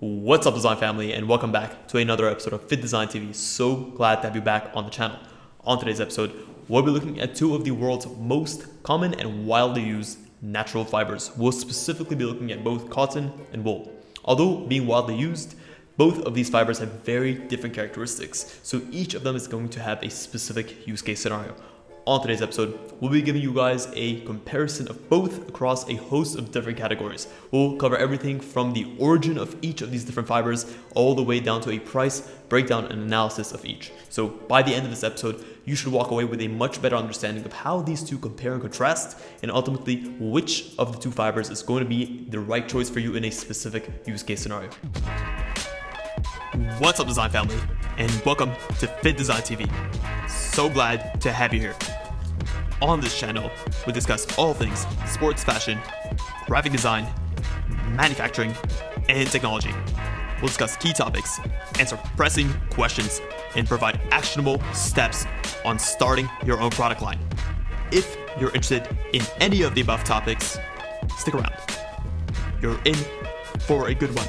What's up, design family, and welcome back to another episode of Fittdesign TV. So glad to have you back on the channel. On today's episode, we'll be looking at two of the world's most common and widely used natural fibers. We'll specifically be looking at both cotton and wool. Although being widely used, both of these fibers have very different characteristics, so each of them is going to have a specific use case scenario. On today's episode, we'll be giving you guys a comparison of both across a host of different categories. We'll cover everything from the origin of each of these different fibers all the way down to a price, breakdown, and analysis of each. So by the end of this episode, you should walk away with a much better understanding of how these two compare and contrast, and ultimately which of the two fibers is going to be the right choice for you in a specific use case scenario. What's up, design family, and welcome to Fittdesign TV. So glad to have you here. On this channel, we discuss all things sports fashion, graphic design, manufacturing, and technology. We'll discuss key topics, answer pressing questions, and provide actionable steps on starting your own product line. If you're interested in any of the above topics, stick around. You're in for a good one.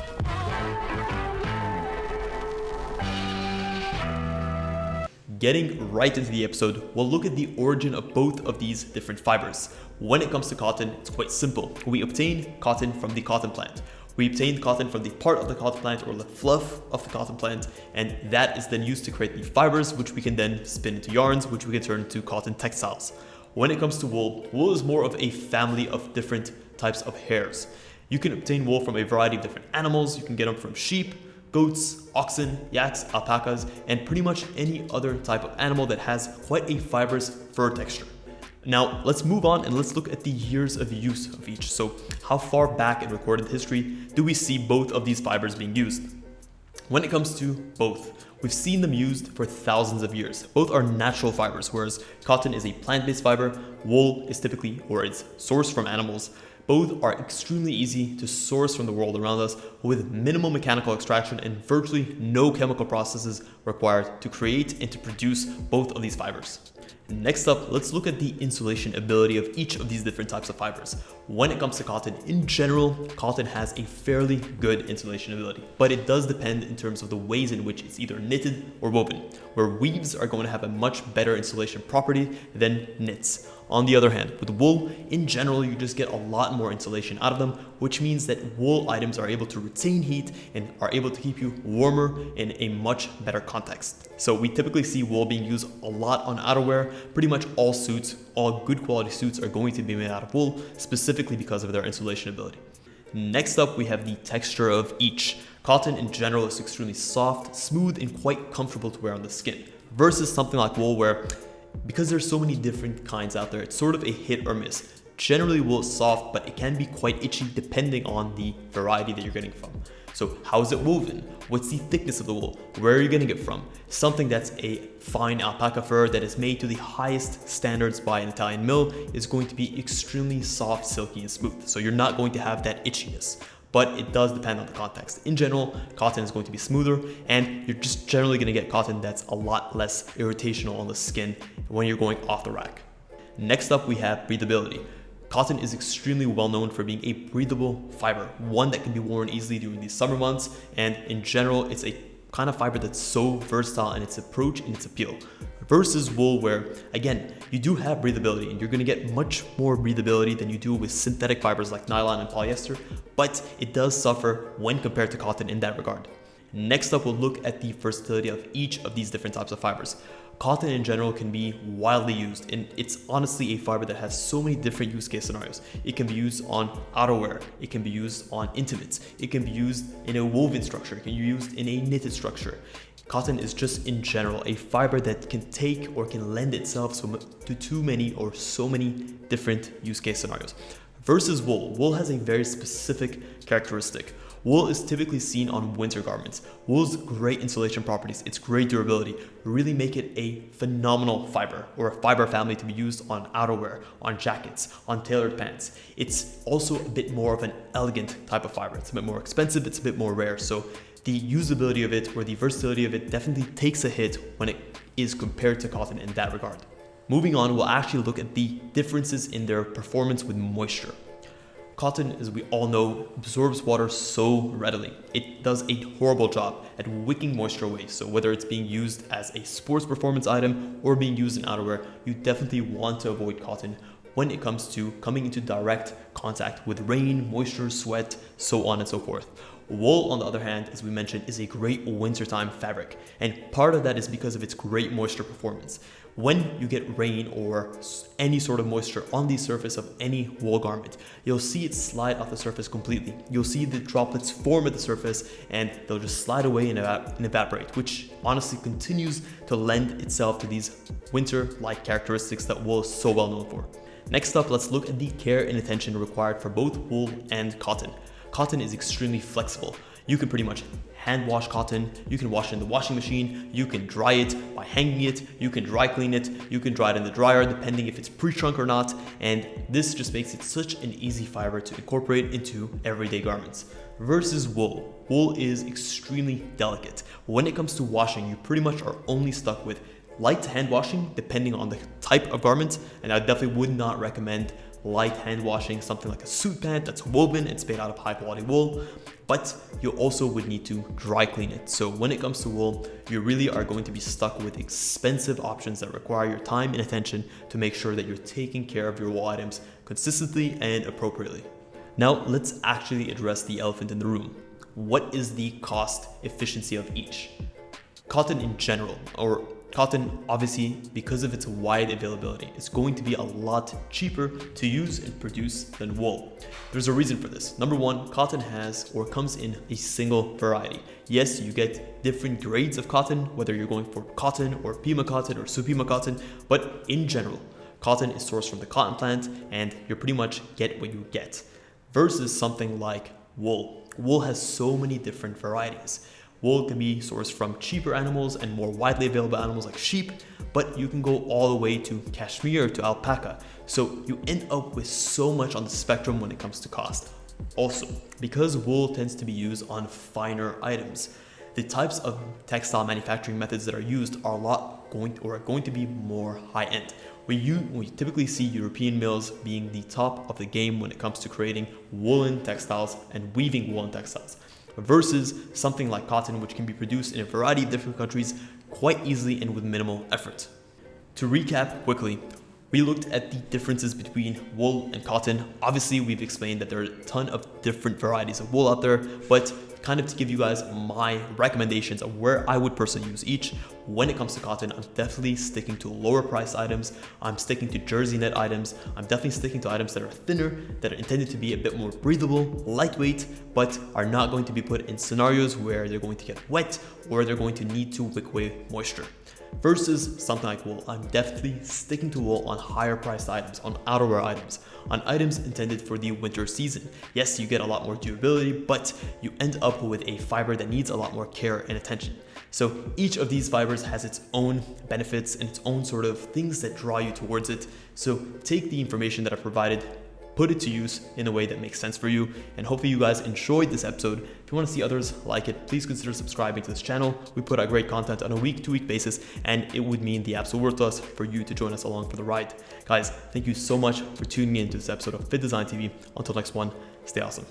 Getting right into the episode, we'll look at the origin of both of these different fibers. When it comes to cotton, it's quite simple. We obtain cotton from the cotton plant. We obtain cotton from the part of the cotton plant or the fluff of the cotton plant, and that is then used to create the fibers, which we can then spin into yarns, which we can turn into cotton textiles. When it comes to wool, wool is more of a family of different types of hairs. You can obtain wool from a variety of different animals. You can get them from sheep, goats, oxen, yaks, alpacas, and pretty much any other type of animal that has quite a fibrous fur texture. Now, let's move on and let's look at the years of use of each. So, how far back in recorded history do we see both of these fibers being used? When it comes to both, we've seen them used for thousands of years. Both are natural fibers, whereas cotton is a plant-based fiber, wool is typically, or it's sourced from animals. Both are extremely easy to source from the world around us with minimal mechanical extraction and virtually no chemical processes required to create and to produce both of these fibers. Next up, let's look at the insulation ability of each of these different types of fibers. When it comes to cotton, in general, cotton has a fairly good insulation ability, but it does depend in terms of the ways in which it's either knitted or woven, where weaves are going to have a much better insulation property than knits. On the other hand, with wool, in general, you just get a lot more insulation out of them, which means that wool items are able to retain heat and are able to keep you warmer in a much better context. So we typically see wool being used a lot on outerwear. Pretty much all suits, all good quality suits are going to be made out of wool, specifically because of their insulation ability. Next up, we have the texture of each. Cotton in general is extremely soft, smooth, and quite comfortable to wear on the skin, versus something like wool where, because there's so many different kinds out there, it's sort of a hit or miss. Generally, wool is soft, but it can be quite itchy depending on the variety that you're getting from. So how is it woven? What's the thickness of the wool? Where are you getting it from? Something that's a fine alpaca fur that is made to the highest standards by an Italian mill is going to be extremely soft, silky, and smooth. So you're not going to have that itchiness. But it does depend on the context. In general, cotton is going to be smoother, and you're just generally going to get cotton that's a lot less irritational on the skin when you're going off the rack. Next up, we have breathability. Cotton is extremely well known for being a breathable fiber, one that can be worn easily during these summer months, and in general, it's a kind of fiber that's so versatile in its approach and its appeal. Versus wool where, again, you do have breathability and you're going to get much more breathability than you do with synthetic fibers like nylon and polyester, but it does suffer when compared to cotton in that regard. Next up, we'll look at the versatility of each of these different types of fibers. Cotton in general can be widely used, and it's honestly a fiber that has so many different use case scenarios. It can be used on outerwear, it can be used on intimates, it can be used in a woven structure, it can be used in a knitted structure. Cotton is just in general a fiber that can take or can lend itself to too many or so many different use case scenarios. Versus wool, wool has a very specific characteristic. Wool is typically seen on winter garments. Wool's great insulation properties, its great durability, really make it a phenomenal fiber or a fiber family to be used on outerwear, on jackets, on tailored pants. It's also a bit more of an elegant type of fiber. It's a bit more expensive, it's a bit more rare. So the usability of it or the versatility of it definitely takes a hit when it is compared to cotton in that regard. Moving on, we'll actually look at the differences in their performance with moisture. Cotton, as we all know, absorbs water so readily. It does a horrible job at wicking moisture away. So whether it's being used as a sports performance item or being used in outerwear, you definitely want to avoid cotton when it comes to coming into direct contact with rain, moisture, sweat, so on and so forth. Wool, on the other hand, as we mentioned, is a great wintertime fabric, and part of that is because of its great moisture performance. When you get rain or any sort of moisture on the surface of any wool garment, you'll see it slide off the surface completely. You'll see the droplets form at the surface and they'll just slide away and evaporate, which honestly continues to lend itself to these winter-like characteristics that wool is so well known for. Next up, let's look at the care and attention required for both wool and cotton. Cotton is extremely flexible. You can pretty much hand wash cotton, you can wash it in the washing machine, you can dry it by hanging it, you can dry clean it, you can dry it in the dryer depending if it's pre-shrunk or not, and this just makes it such an easy fiber to incorporate into everyday garments. Versus wool. Wool is extremely delicate. When it comes to washing, you pretty much are only stuck with light hand washing depending on the type of garment, and I definitely would not recommend light hand washing something like a suit pant that's woven, it's made out of high quality wool, but you also would need to dry clean it. So when it comes to wool, you really are going to be stuck with expensive options that require your time and attention to make sure that you're taking care of your wool items consistently and appropriately. Now let's actually address the elephant in the room. What is the cost efficiency of each? Cotton in general, or cotton, obviously, because of its wide availability, is going to be a lot cheaper to use and produce than wool. There's a reason for this. Number one, cotton has or comes in a single variety. Yes, you get different grades of cotton, whether you're going for cotton or Pima cotton or Supima cotton, but in general, cotton is sourced from the cotton plant and you pretty much get what you get. Versus something like wool. Wool has so many different varieties. Wool can be sourced from cheaper animals and more widely available animals like sheep, but you can go all the way to cashmere, to alpaca. So you end up with so much on the spectrum when it comes to cost. Also, because wool tends to be used on finer items, the types of textile manufacturing methods that are used are going to be more high-end. We typically see European mills being the top of the game when it comes to creating woolen textiles and weaving woolen textiles, versus something like cotton, which can be produced in a variety of different countries quite easily and with minimal effort. To recap quickly, we looked at the differences between wool and cotton. Obviously, we've explained that there are a ton of different varieties of wool out there, but kind of to give you guys my recommendations of where I would personally use each. When it comes to cotton, I'm definitely sticking to lower price items. I'm sticking to jersey net items. I'm definitely sticking to items that are thinner, that are intended to be a bit more breathable, lightweight, but are not going to be put in scenarios where they're going to get wet or they're going to need to wick away moisture. Versus something like wool, I'm definitely sticking to wool on higher priced items, on outerwear items, on items intended for the winter season. Yes, you get a lot more durability, but you end up with a fiber that needs a lot more care and attention. So each of these fibers has its own benefits and its own sort of things that draw you towards it. So take the information that I've provided, put it to use in a way that makes sense for you, and hopefully you guys enjoyed this episode. If you want to see others like it, please consider subscribing to this channel. We put out great content on a week-to-week basis, and it would mean the absolute world to us for you to join us along for the ride. Guys, thank you so much for tuning in to this episode of Fittdesign TV. Until next one, stay awesome.